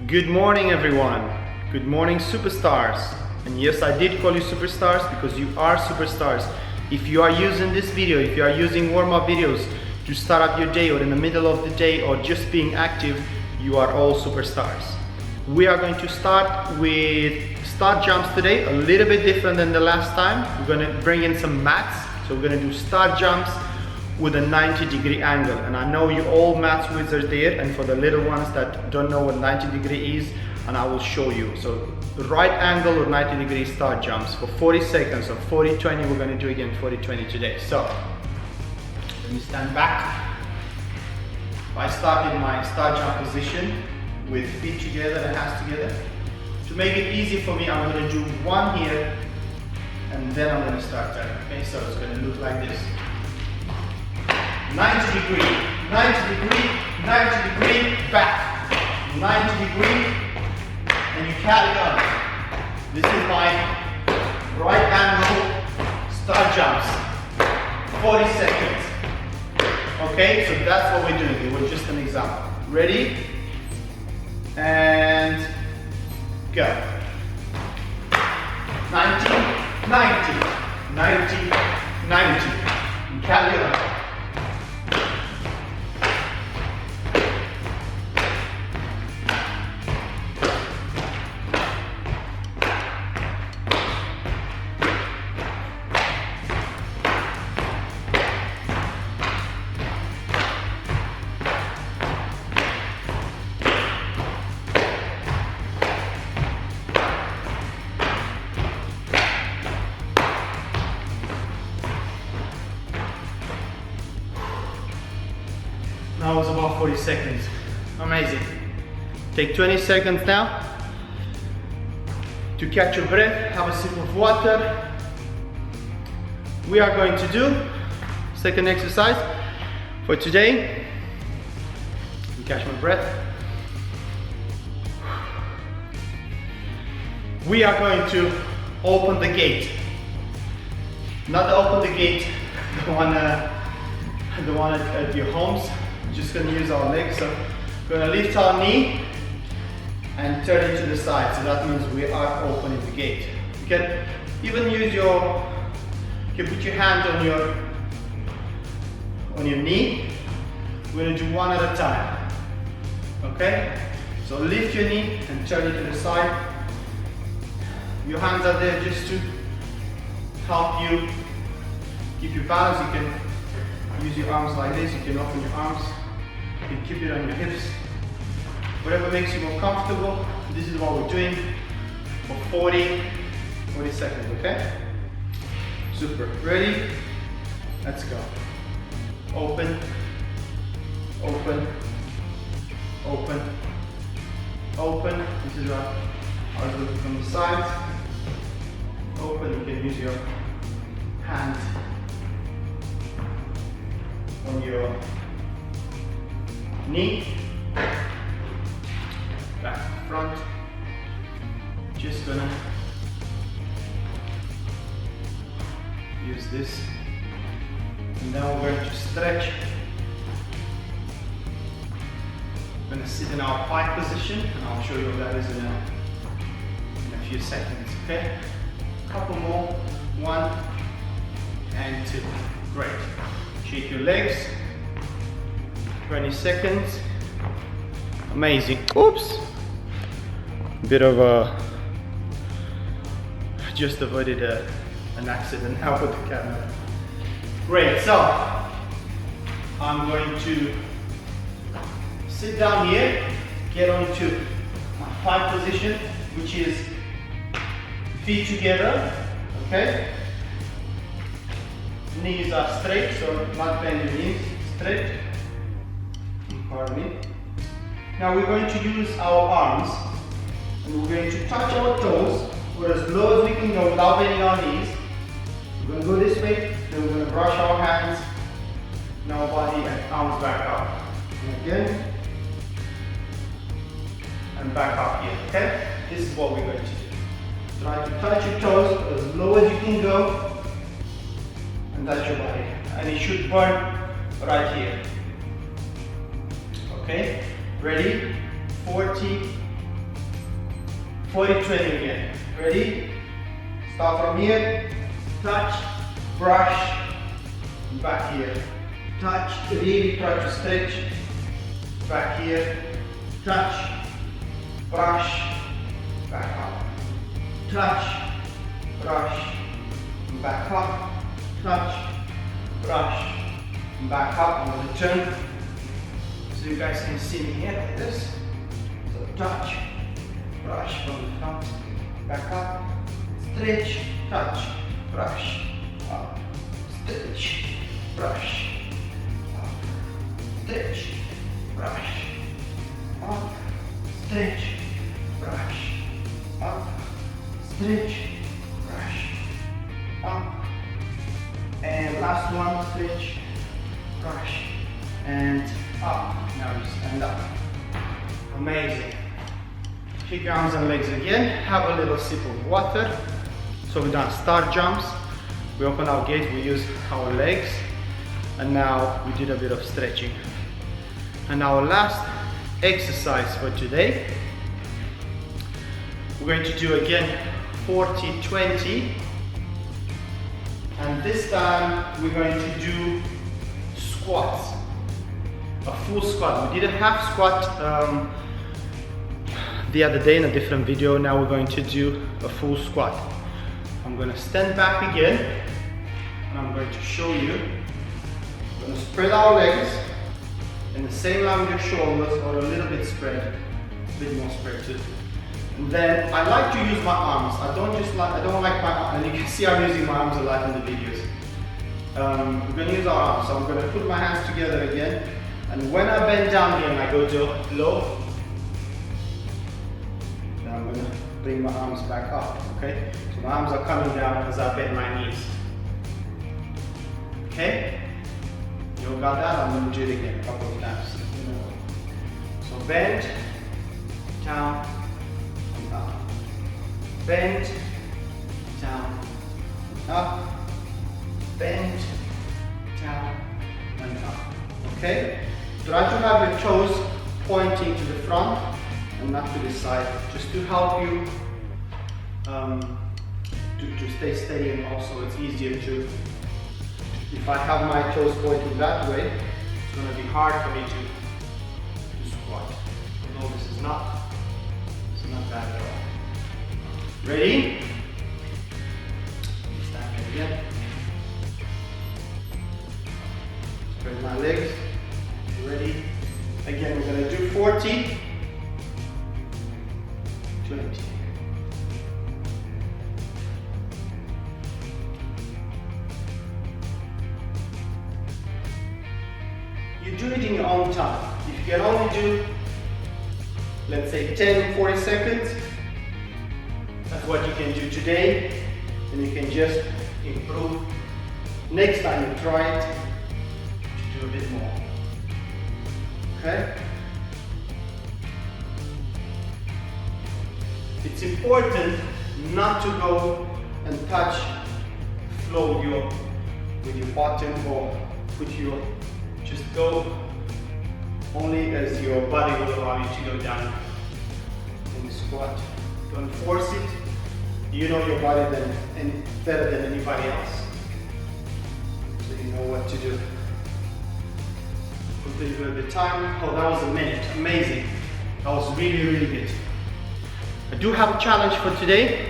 Good morning, everyone. Good morning, superstars. And yes, I did call you superstars because you are superstars. If you are using this video, if you are using warm-up videos to start up your day or in the middle of the day or just being active, you are all superstars. We are going to start with start jumps today, a little bit different than the last time. We're going to bring in some mats. So we're going to do start jumps with a 90-degree angle, and I know you all maths wizards there, and for the little ones that don't know what 90-degree is, and I will show you. So the right angle or 90-degree start jumps for 40 seconds, or 40-20, we're going to do again 40-20 today. So let me stand back. I started my start jump position with feet together and hands together. To make it easy for me, I'm going to do one here and then I'm going to start turning. Okay, so it's going to look like this. 90 degree, 90 degree, 90 degree, back, 90 degree, and you carry on. This is my right angle start jumps, 40 seconds. Okay, so that's what we're doing. It was just an example. Ready? And go. 90, 90, 90, 90. And carry on. That was about 40 seconds. Amazing. Take 20 seconds now to catch your breath, have a sip of water. We are going to do second exercise for today. Catch my breath. We are going to open the gate. Not open the gate, the one at your homes. Just going to use our legs, so we're going to lift our knee and turn it to the side, so that means we are opening the gate. You can even use you can put your hand on your knee. We're going to do one at a time, okay? So lift your knee and turn it to the side. Your hands are there just to help you keep your balance. You can use your arms like this, you can open your arms. You can keep it on your hips. Whatever makes you more comfortable. This is what we're doing for 40 seconds, okay? Super. Ready? Let's go. Open, open, open, open. This is what I was looking from the side. Open, you can use your hand on your knee, back front. Just gonna use this, and now we're going to stretch. We're gonna sit in our pike position, and I'll show you what that is in a few seconds. Okay, a couple more, 1 and 2. Great. Shake your legs. 20 seconds. Amazing. Oops. Bit of a. Just avoided an accident now with the camera. Great. So I'm going to sit down here, get onto my pike position, which is feet together. Okay. Knees are straight, so not bend your knees. Straight. Pardon me. Now we're going to use our arms and we're going to touch our toes for as low as we can go without bending our knees. We're going to go this way, then we're going to brush our hands and our body and arms back up. And again, and back up here, okay? This is what we're going to do. Try to touch your toes as low as you can go and touch your body. And it should burn right here. Okay, ready? 40, 40-20 again. Ready? Start from here, touch, brush, back here. Touch, really try to stretch, back here, touch, brush, back up. Touch, brush, back up, touch, brush, back up. I'm going to turn so you guys can see me here like this. So touch, brush from the front, back up, stretch, touch, brush, up, stretch, brush, up, stretch, brush, up, stretch, brush, up, stretch, brush, up, and last one, stretch, brush, and up. Now you stand up. Amazing. Kick your arms and legs again. Have a little sip of water. So we've done start jumps. We open our gate, we use our legs. And now we did a bit of stretching. And our last exercise for today, we're going to do again 40-20. And this time we're going to do squats. A full squat. We did a half squat the other day in a different video. Now we're going to do a full squat. I'm going to stand back again and I'm going to show you. We're going to spread our legs in the same line with your shoulders, or a little bit spread, a bit more spread too. And then I like to use my arms. I don't like my arms, and you can see I'm using my arms a lot in the videos. We're going to use our arms, so I'm going to put my hands together again, and when I bend down here and I go to low, then I'm going to bring my arms back up, okay? So my arms are coming down as I bend my knees. Okay? You all got that? I'm going to do it again a couple of times. So bend, down, and up. Bend, down, up. Bend, down, and up. Okay? Try to have your toes pointing to the front and not to the side, just to help you to stay steady, and also it's easier to, if I have my toes pointing that way, it's going to be hard for me to squat. Although this is not bad at all. Ready? Stand again. Spread my legs. Ready? Again, we're going to do 40, 20. You do it in your own time. If you can only do, let's say 10, 40 seconds, that's what you can do today, and you can just improve. Next time you try it, do a bit more. Okay? It's important not to go and touch floor with your bottom, or put your, just go only as your body will allow you to go down in the squat. Don't force it. You know your body better than anybody else, so you know what to do. Put a little bit of time. Oh, that was a minute. Amazing. That was really, really good. I do have a challenge for today.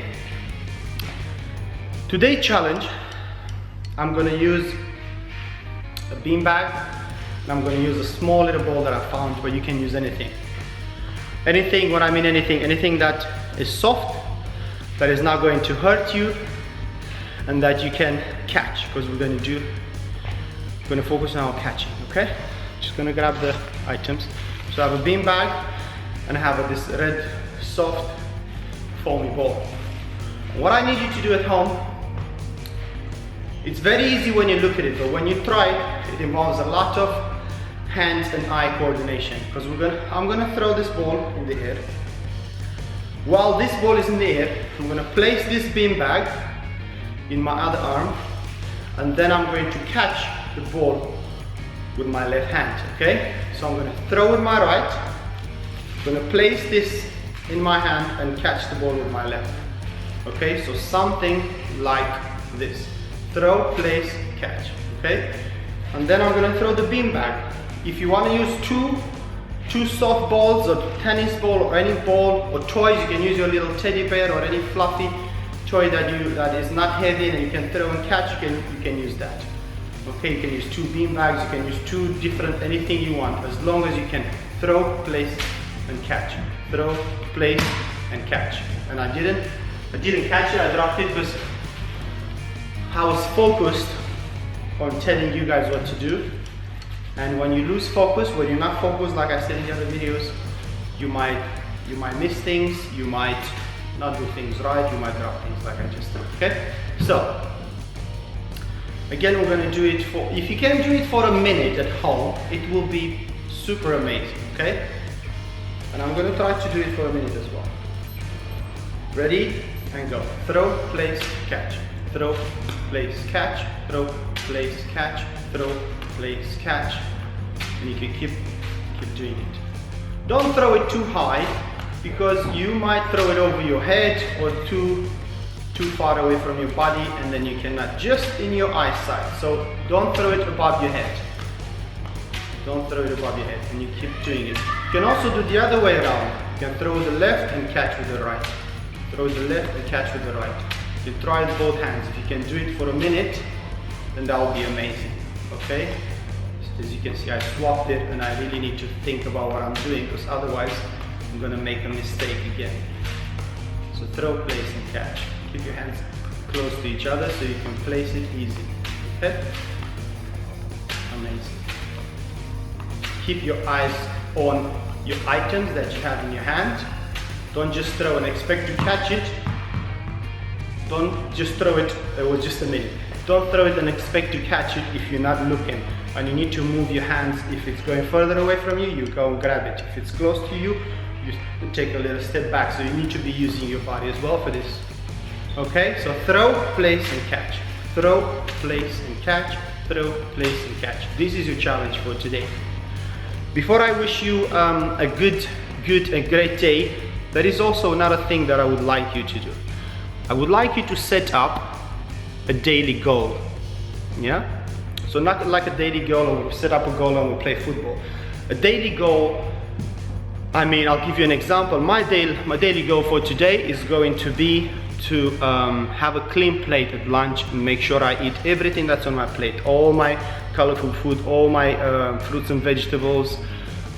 Today's challenge, I'm going to use a beanbag, and I'm going to use a small little ball that I found, but you can use anything. Anything, when I mean anything that is soft, that is not going to hurt you, and that you can catch, because we're going to focus on our catching, okay? Just going to grab the items. So I have a beanbag, and I have this red, soft, foamy ball. What I need you to do at home, it's very easy when you look at it, but when you try it, it involves a lot of hand and eye coordination, because I'm gonna throw this ball in the air. While this ball is in the air, I'm gonna place this beanbag in my other arm, and then I'm going to catch the ball with my left hand, okay? So I'm gonna throw with my right, I'm gonna place this in my hand and catch the ball with my left. Okay, so something like this. Throw, place, catch. Okay, and then I'm gonna throw the beanbag. If you want to use two soft balls or tennis ball or any ball or toys, you can use your little teddy bear or any fluffy toy that is not heavy and you can throw and catch. You can use that. Okay, you can use two beanbags, you can use two different, anything you want, as long as you can throw, place, and catch. Throw, place, and catch. And I didn't catch it, I dropped it because I was focused on telling you guys what to do. And when you lose focus, when you're not focused, like I said in the other videos, you might miss things, you might not do things right, you might drop things like I just did, okay? So, again, we're gonna do it for, if you can do it for a minute at home, it will be super amazing, okay? And I'm gonna try to do it for a minute as well. Ready? And go. Throw, place, catch. Throw, place, catch. Throw, place, catch. Throw, place, catch. And you can keep doing it. Don't throw it too high because you might throw it over your head or too far away from your body, and then you cannot, just in your eyesight. So don't throw it above your head. Don't throw it above your head, and you keep doing it. You can also do the other way around. You can throw with the left and catch with the right. Throw with the left and catch with the right. You try it both hands. If you can do it for a minute, then that will be amazing. Okay? As you can see, I swapped it, and I really need to think about what I'm doing, because otherwise I'm gonna make a mistake again. So throw, place, and catch. Keep your hands close to each other so you can place it easy. Okay? Amazing. Keep your eyes on your items that you have in your hand. Don't just throw and expect to catch it. Don't just throw it, it was just a minute. Don't throw it and expect to catch it if you're not looking. And you need to move your hands. If it's going further away from you, you go and grab it. If it's close to you, you take a little step back. So you need to be using your body as well for this. Okay, so throw, place, and catch. Throw, place, and catch. Throw, place, and catch. This is your challenge for today. Before I wish you a great day, there is also another thing that I would like you to do. I would like you to set up a daily goal. Yeah? So not like a daily goal, or we'll set up a goal and we'll play football. A daily goal, I mean, I'll give you an example. My daily goal for today is going to be to have a clean plate at lunch and make sure I eat everything that's on my plate. All my colorful food, all my fruits and vegetables,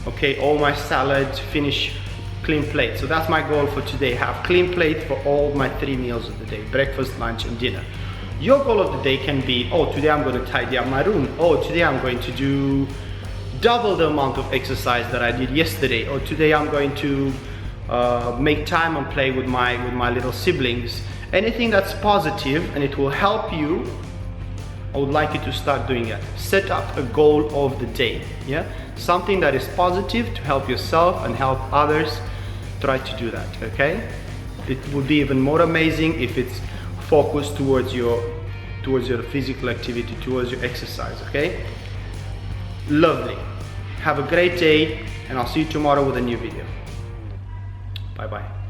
okay, all my salad, finish clean plate. So that's my goal for today. Have clean plate for all my 3 meals of the day, breakfast, lunch, and dinner. Your goal of the day can be, oh, today I'm going to tidy up my room. Oh, today I'm going to do double the amount of exercise that I did yesterday. Or today I'm going to make time and play with my little siblings. Anything that's positive and it will help you, I would like you to start doing it. Set up a goal of the day. Yeah, something that is positive to help yourself and help others. Try to do that. Okay, it would be even more amazing if it's focused towards your physical activity, towards your exercise. Okay, lovely. Have a great day, and I'll see you tomorrow with a new video. Bye bye.